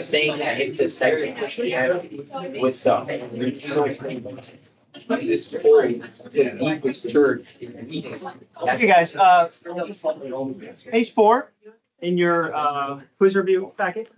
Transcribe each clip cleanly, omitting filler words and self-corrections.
saying that it's a segment with stuff. This story, the church. Okay, guys. Page 4 in your quiz review packet.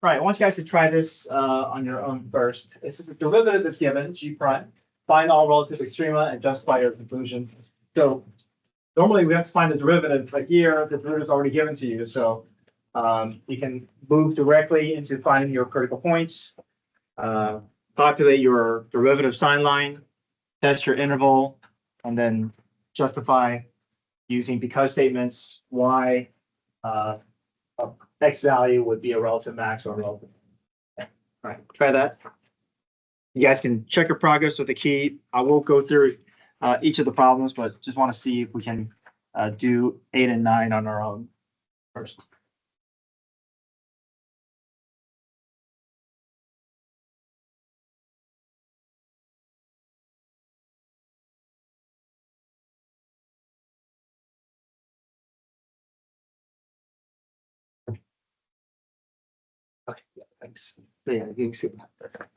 Right, I want you guys to try this on your own first. This is a derivative that's given, g prime. Find all relative extrema and justify your conclusions. So normally we have to find the derivative, but here the derivative is already given to you. So you can move directly into finding your critical points, populate your derivative sign line, test your interval, and then justify using because statements why X value would be a relative max or a relative. Okay. All right, try that. You guys can check your progress with the key. I won't go through each of the problems, but just want to see if we can do 8 and 9 on our own first. Okay, yeah, thanks. Yeah, you can see that.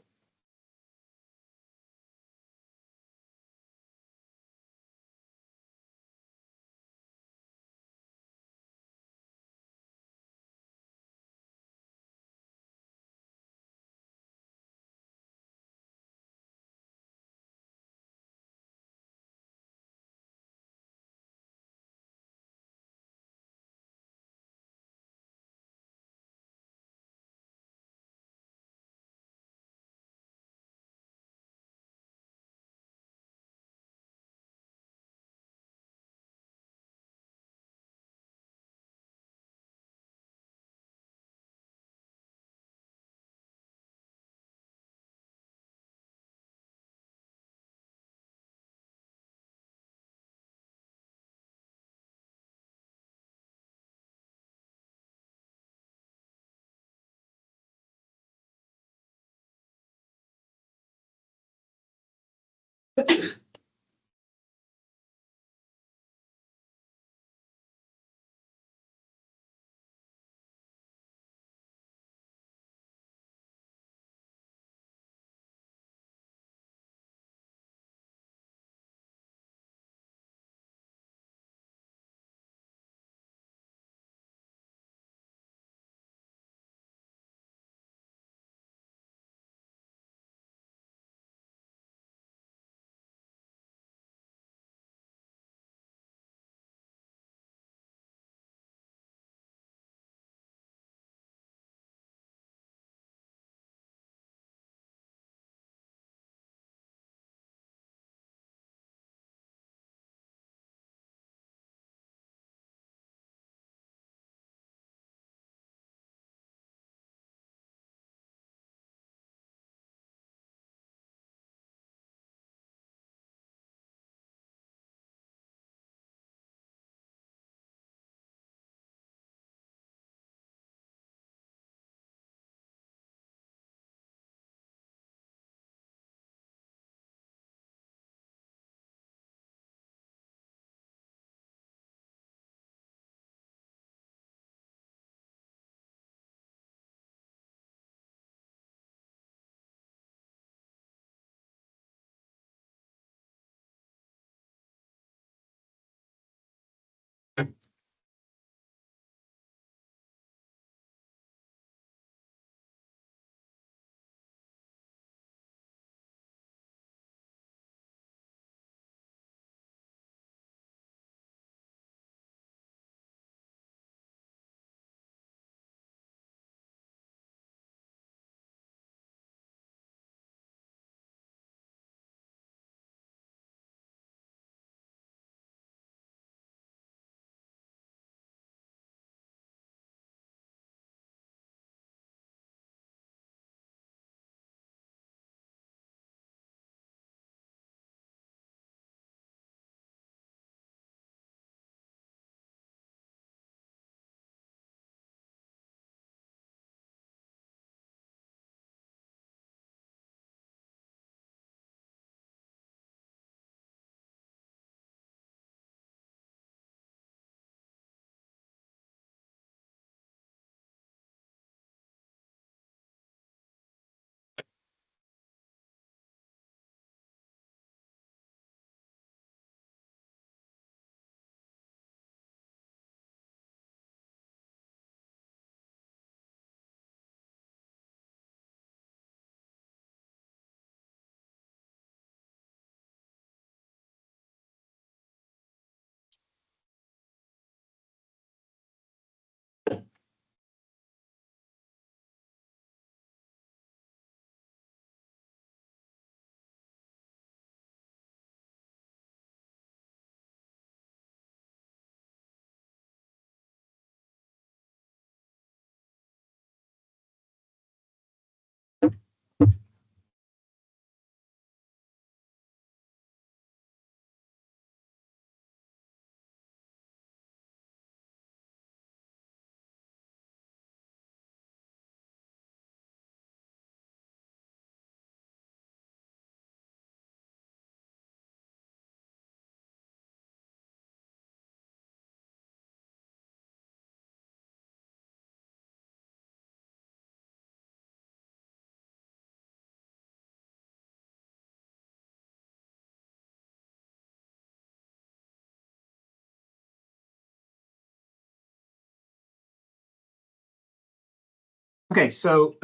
Okay, so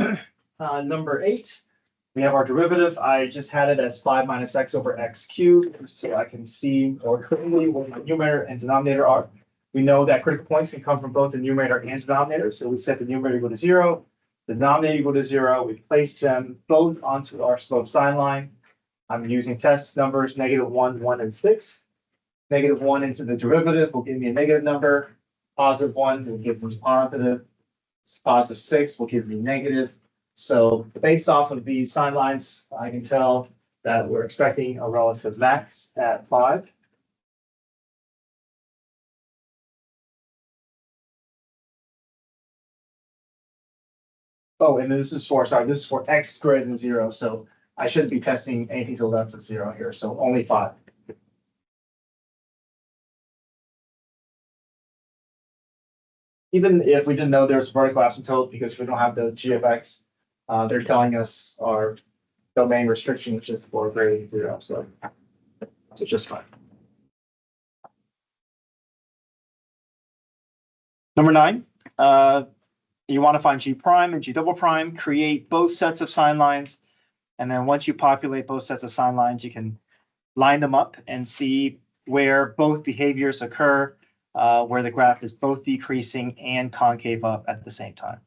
number 8, we have our derivative. I just had it as 5 minus x over x cubed, so I can see more clearly what my numerator and denominator are. We know that critical points can come from both the numerator and denominator, so we set the numerator equal to 0, the denominator equal to 0. We place them both onto our slope sine line. I'm using test numbers -1, 1, and 6. -1 into the derivative will give me a negative number. +1 will give me positive. +6 will give me negative. So based off of these sine lines, I can tell that we're expecting a relative max at 5. Oh, and this is for, sorry, this is for x greater than 0. So I shouldn't be testing anything to the left of 0 here. So only 5. Even if we didn't know there's vertical asymptote because we don't have the g of x, they're telling us our domain restriction, which is for greater than 0. So just fine. Number 9, you want to find g prime and g double prime, create both sets of sine lines. And then once you populate both sets of sine lines, you can line them up and see where both behaviors occur, where the graph is both decreasing and concave up at the same time.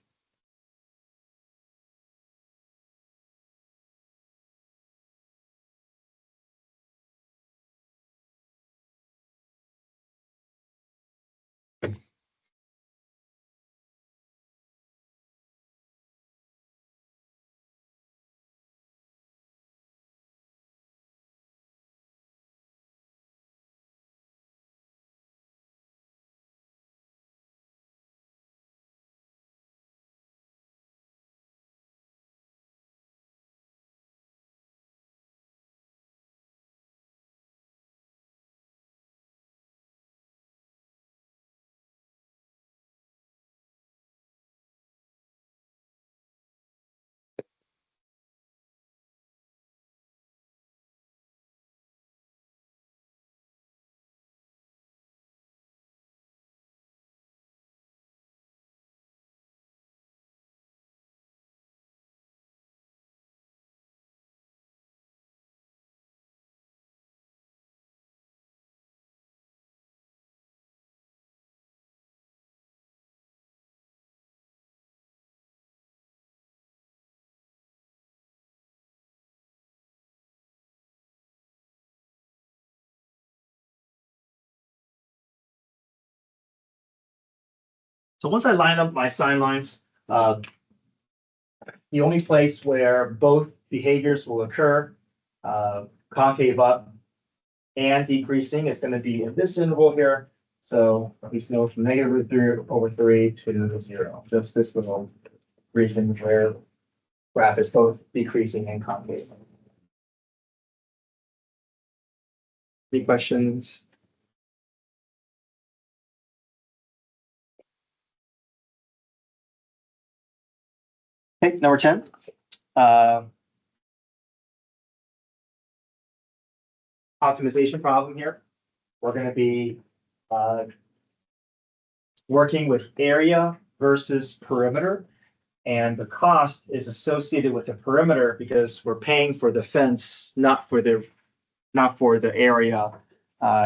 So once I line up my sine lines, the only place where both behaviors will occur, concave up and decreasing, is going to be in this interval here. So at least know from -3/3 to 0, just this little region where graph is both decreasing and concave. Any questions? Okay, number 10. Optimization problem here. We're going to be working with area versus perimeter. And the cost is associated with the perimeter because we're paying for the fence, not for the area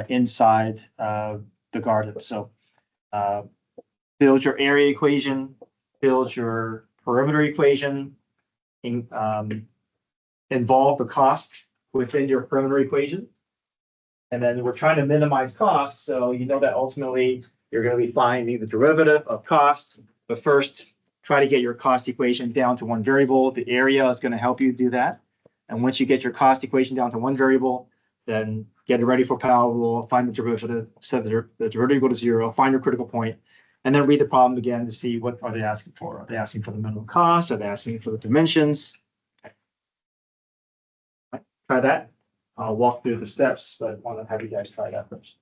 inside the garden. So build your area equation, build your perimeter equation, involve the cost within your perimeter equation. And then we're trying to minimize costs. So you know that ultimately you're going to be finding the derivative of cost. But first, try to get your cost equation down to one variable. The area is going to help you do that. And once you get your cost equation down to one variable, then get it ready for power rule, find the derivative, set the derivative equal to 0, find your critical point, and then read the problem again to see what are they asking for. Are they asking for the minimum cost? Are they asking for the dimensions? Okay. Try that. I'll walk through the steps, but I want to have you guys try that first.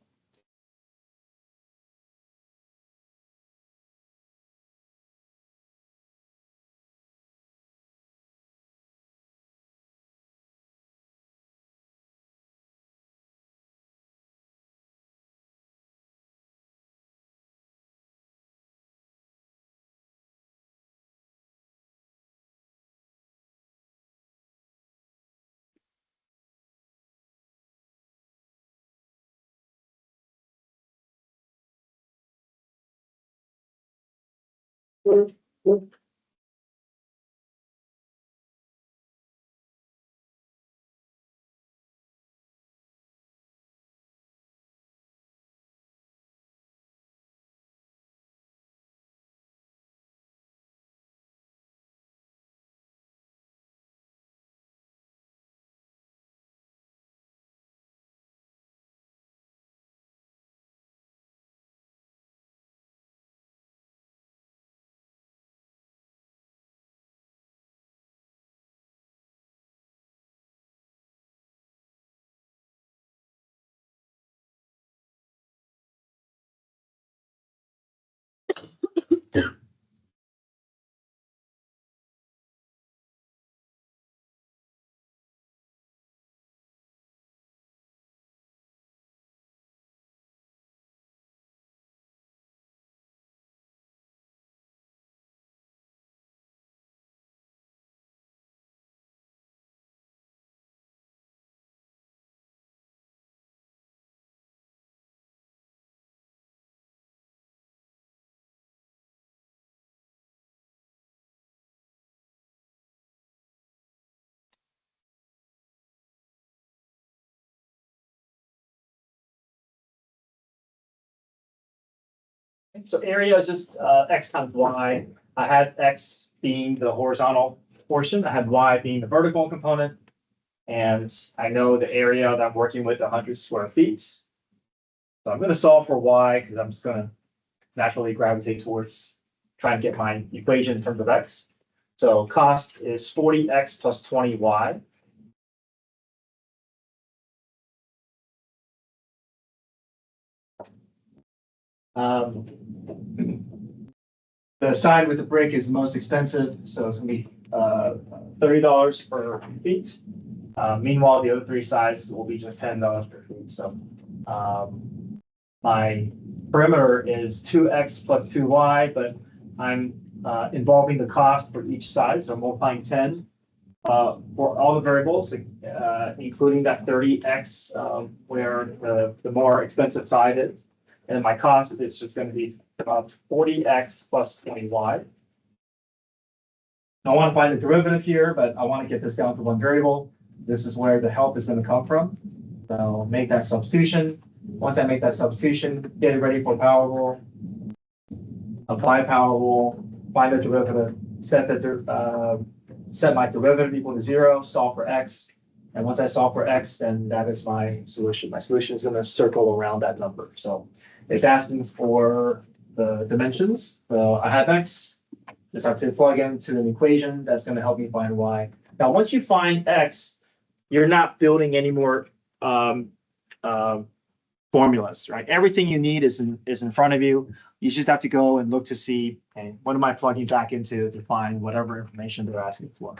So area is just x times y. I had x being the horizontal portion. I had y being the vertical component. And I know the area that I'm working with 100 square feet. So I'm going to solve for y because I'm just going to naturally gravitate towards trying to get my equation in terms of x. So cost is 40x plus 20y. Um, the side with the brick is the most expensive, so it's gonna be $30 per feet. Meanwhile, the other three sides will be just $10 per feet. So my perimeter is 2x plus 2y, but I'm involving the cost for each side, so I'm multiplying 10 for all the variables, including that 30x where the more expensive side is. And my cost is just going to be about 40x plus 20y. I want to find the derivative here, but I want to get this down to one variable. This is where the help is going to come from. So make that substitution. Once I make that substitution, get it ready for power rule. Apply power rule, find the derivative, set my derivative equal to 0, solve for x. And once I solve for x, then that is my solution. My solution is going to circle around that number. So it's asking for the dimensions. So I have x. Just have to plug into an equation that's going to help me find y. Now, once you find x, you're not building any more formulas, right? Everything you need is in front of you. You just have to go and look to see, okay, what am I plugging back into to find whatever information they're asking for.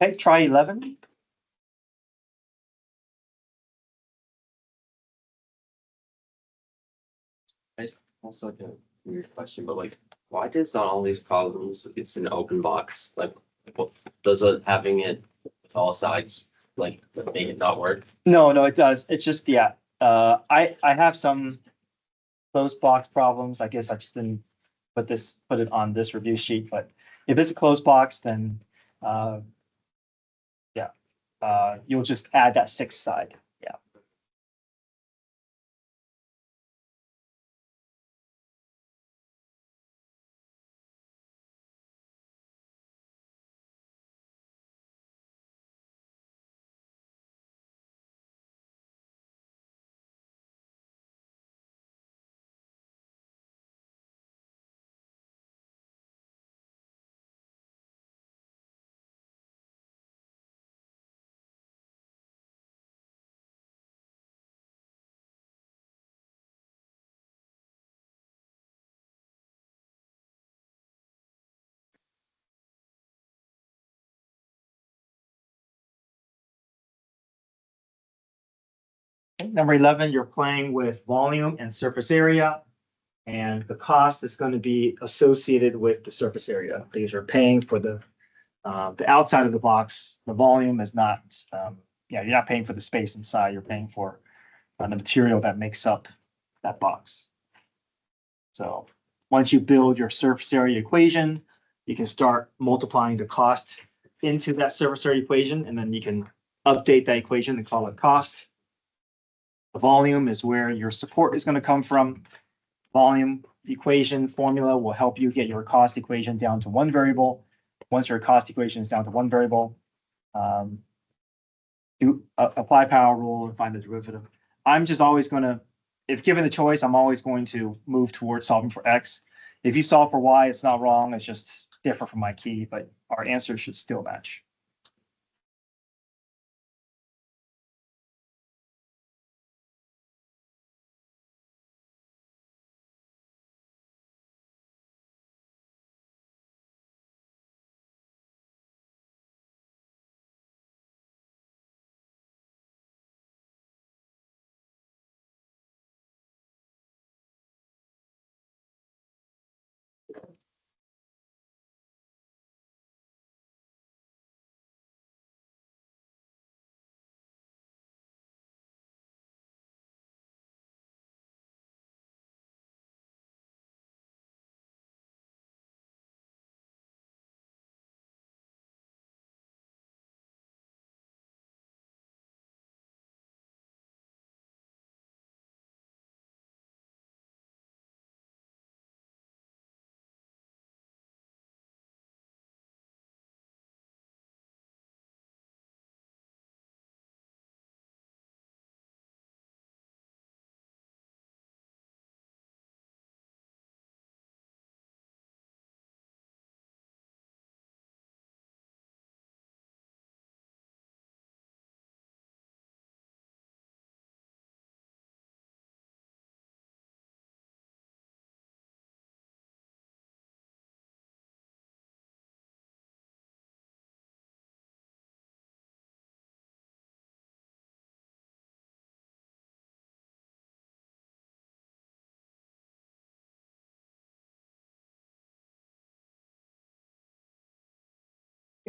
Okay, try 11. Also like a weird question, but like, why does on all these problems it's an open box? Like, what, does it having it with all sides like make it not work? No, it does. It's just, yeah. I have some closed box problems. I guess I just didn't put it on this review sheet, but if it's a closed box, then yeah, you'll just add that 6th side. Yeah. Number 11, you're playing with volume and surface area. And the cost is going to be associated with the surface area because you're paying for the outside of the box. The volume is not, you're not paying for the space inside. You're paying for the material that makes up that box. So once you build your surface area equation, you can start multiplying the cost into that surface area equation, and then you can update that equation and call it cost. The volume is where your support is going to come from. Volume equation formula will help you get your cost equation down to one variable. Once your cost equation is down to one variable, you apply power rule and find the derivative. I'm just always going to, if given the choice, I'm always going to move towards solving for X. If you solve for Y, it's not wrong. It's just different from my key, but our answer should still match.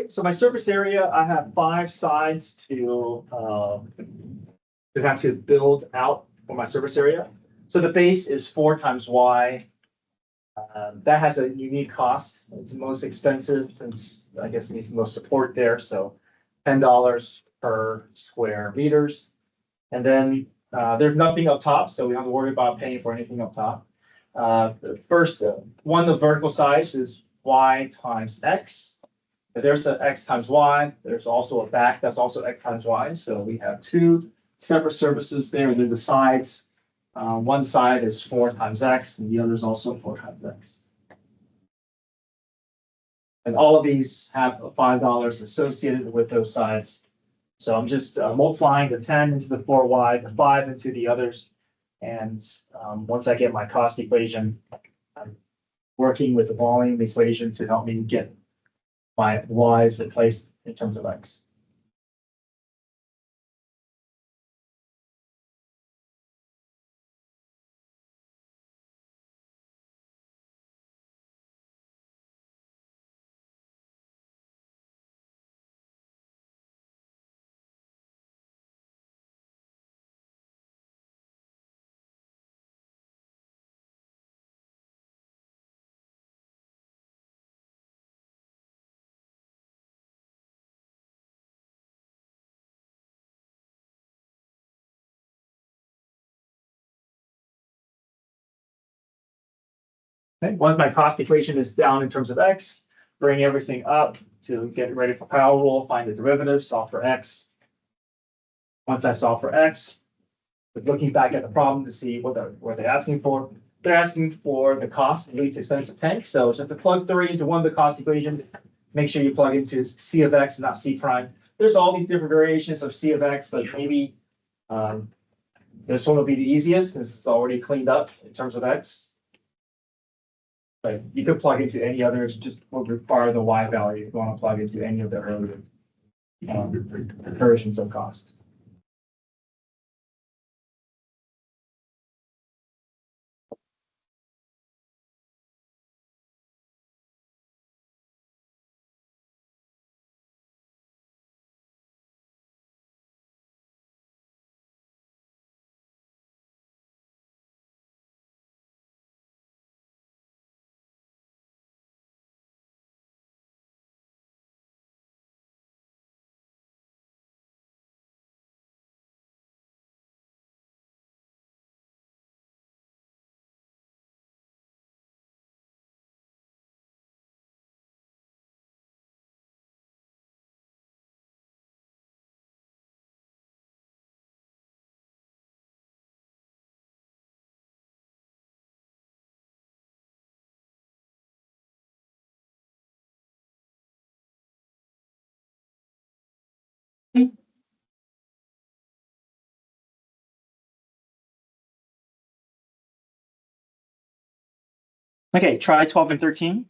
So my surface area, I have 5 sides to have to build out for my surface area. So the base is 4 times Y. That has a unique cost. It's the most expensive since I guess it needs the most support there. So $10 per square meters. And then there's nothing up top, so we don't have to worry about paying for anything up top. The first one, the vertical size is Y times X. If there's an X times Y, there's also a back that's also X times Y. So we have 2 separate surfaces there, and then the sides. One side is 4 times X, and the other is also 4 times X. And all of these have $5 associated with those sides. So I'm just multiplying the 10 into the 4Y, the 5 into the others. And once I get my cost equation, I'm working with the volume equation to help me get my Y's replaced in terms of X. Okay, once my cost equation is down in terms of X, bring everything up to get ready for power rule, find the derivative, solve for X. Once I solve for X, looking back at the problem to see what they're asking for. They're asking for the cost of least expensive tank. So just to plug 3 into one of the cost equation, make sure you plug into C of X, not C prime. There's all these different variations of C of X, but maybe this one will be the easiest since it's already cleaned up in terms of X. But you could plug into any others, just will require the Y value if you want to plug into any of the earlier versions of cost. Okay, try 12 and 13.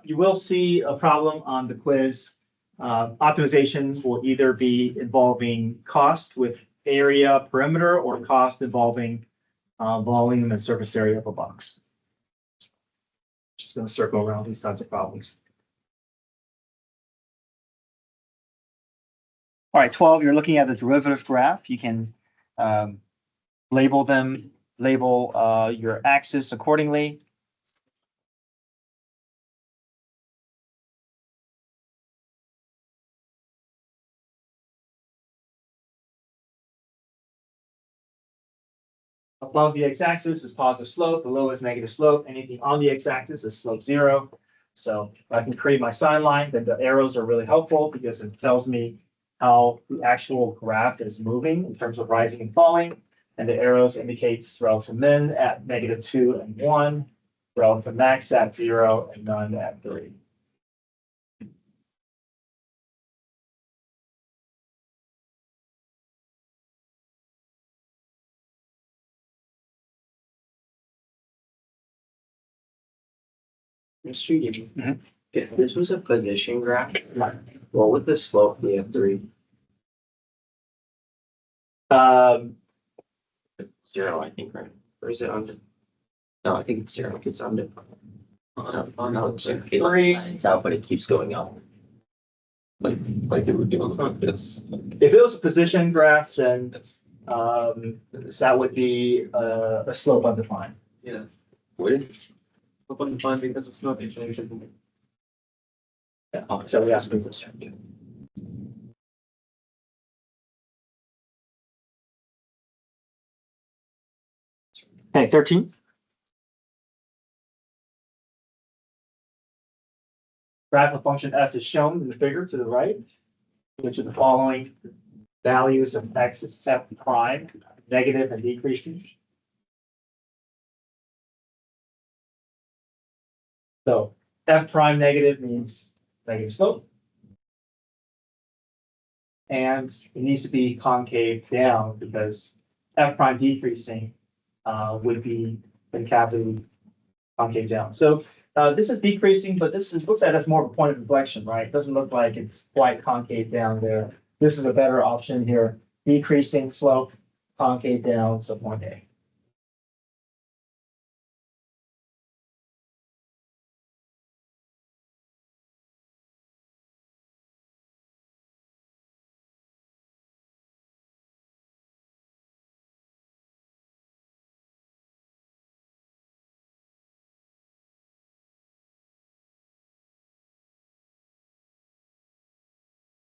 You will see a problem on the quiz. Optimization will either be involving cost with area perimeter or cost involving volume and surface area of a box. Just going to circle around these types of problems. All right, 12, you're looking at the derivative graph. You can label your axis accordingly. Above the x-axis is positive slope, below is negative slope. Anything on the x-axis is slope 0. So if I can create my sign line, then the arrows are really helpful because it tells me how the actual graph is moving in terms of rising and falling. And the arrows indicates relative min at -2 and 1, relative max at 0 and none at 3. Mr. Yu, Mhm. if this was a position graph, what would the slope be of 3? Um, 0, I think, right? Or is it under? No, I think it's 0. It's under. No, it's like Three. flattens out, but it keeps going up. Like it would do on this. if it was a position graph, then that would be a slope undefined. Yeah. Would it? Undefined because it's not information. Yeah, so we asked them. Okay, 13. Graph of function f is shown in the figure to the right, which of the following values of x is f prime, negative and decreasing. So f prime negative means negative slope. And it needs to be concave down because f prime decreasing would be in cavity concave down. So this is decreasing, but looks like that's more of a point of inflection, right? It doesn't look like it's quite concave down there. This is a better option here. Decreasing slope, concave down, so point A.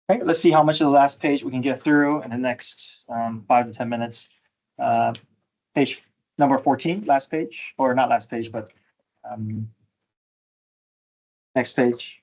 Okay, let's see how much of the last page we can get through in the next 5 to 10 minutes. Page number 14, last page, or not last page, but next page.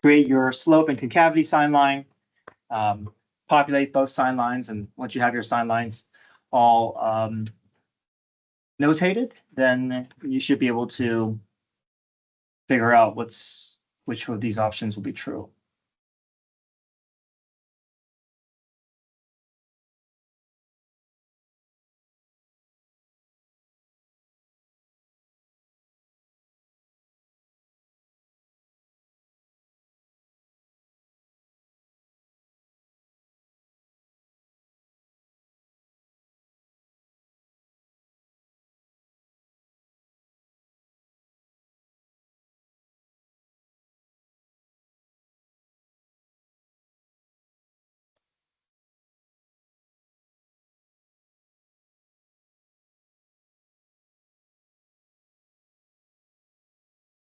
create your slope and concavity sign line, populate both sign lines, and once you have your sign lines all notated, then you should be able to figure out which of these options will be true.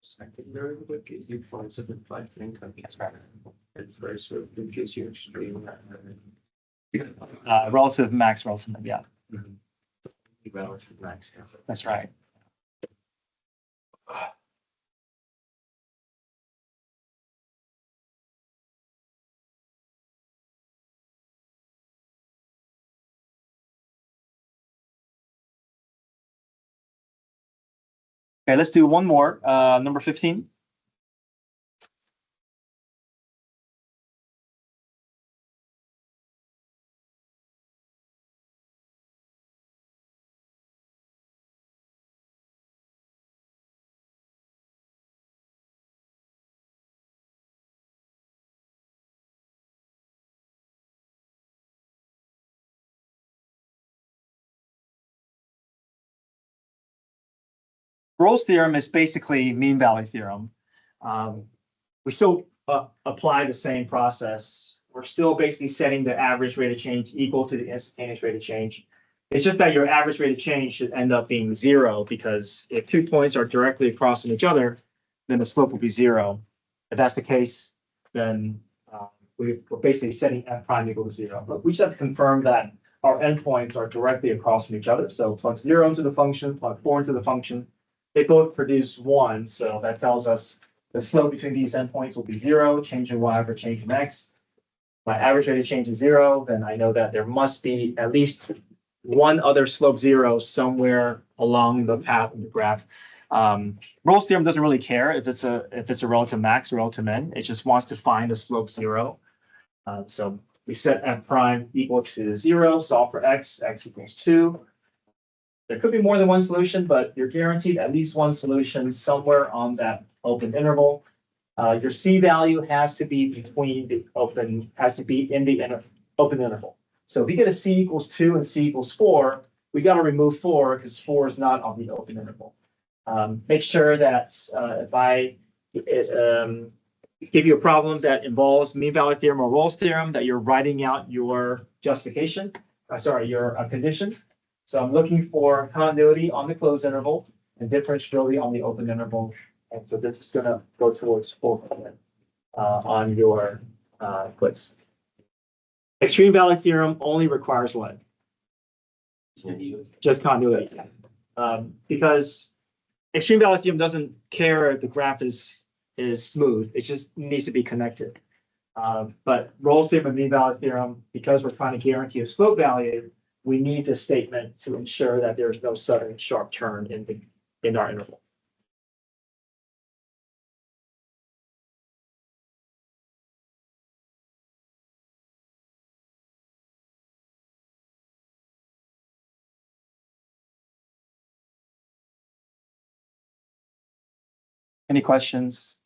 Secondary would give you points of implied income. That's right. And first would gives you extreme. Relative max, relative, yeah, Relative max. that's right. Okay, let's do one more, number 15. Rolle's theorem is basically mean value theorem. We still apply the same process. We're still basically setting the average rate of change equal to the instantaneous rate of change. It's just that your average rate of change should end up being 0, because if 2 points are directly across from each other, then the slope will be 0. If that's the case, then we're basically setting f prime equal to 0. But we just have to confirm that our endpoints are directly across from each other. So plug 0 into the function, plug 4 into the function. They both produce 1, so that tells us the slope between these endpoints will be 0, change in y over change in x. My average rate of change is 0, then I know that there must be at least one other slope 0 somewhere along the path of the graph. Rolle's theorem doesn't really care if it's a relative max or relative min. It just wants to find a slope 0. So we set f prime equal to 0, solve for x equals 2. There could be more than one solution, but you're guaranteed at least one solution somewhere on that open interval. Your C value has to be between the open, has to be in the open interval. So if we get a C equals 2 and C equals 4, we got to remove 4 because 4 is not on the open interval. Make sure that if I give you a problem that involves mean value theorem or Rolle's theorem, that you're writing out your justification, your condition. So I'm looking for continuity on the closed interval and differentiability on the open interval. And so this is going to go towards 4 on your quiz. Extreme value theorem only requires what? Just continuity. Because extreme value theorem doesn't care if the graph is smooth. It just needs to be connected. But Rolle's theorem and mean value theorem, because we're trying to guarantee a slope value, we need this statement to ensure that there's no sudden sharp turn in our interval. Any questions?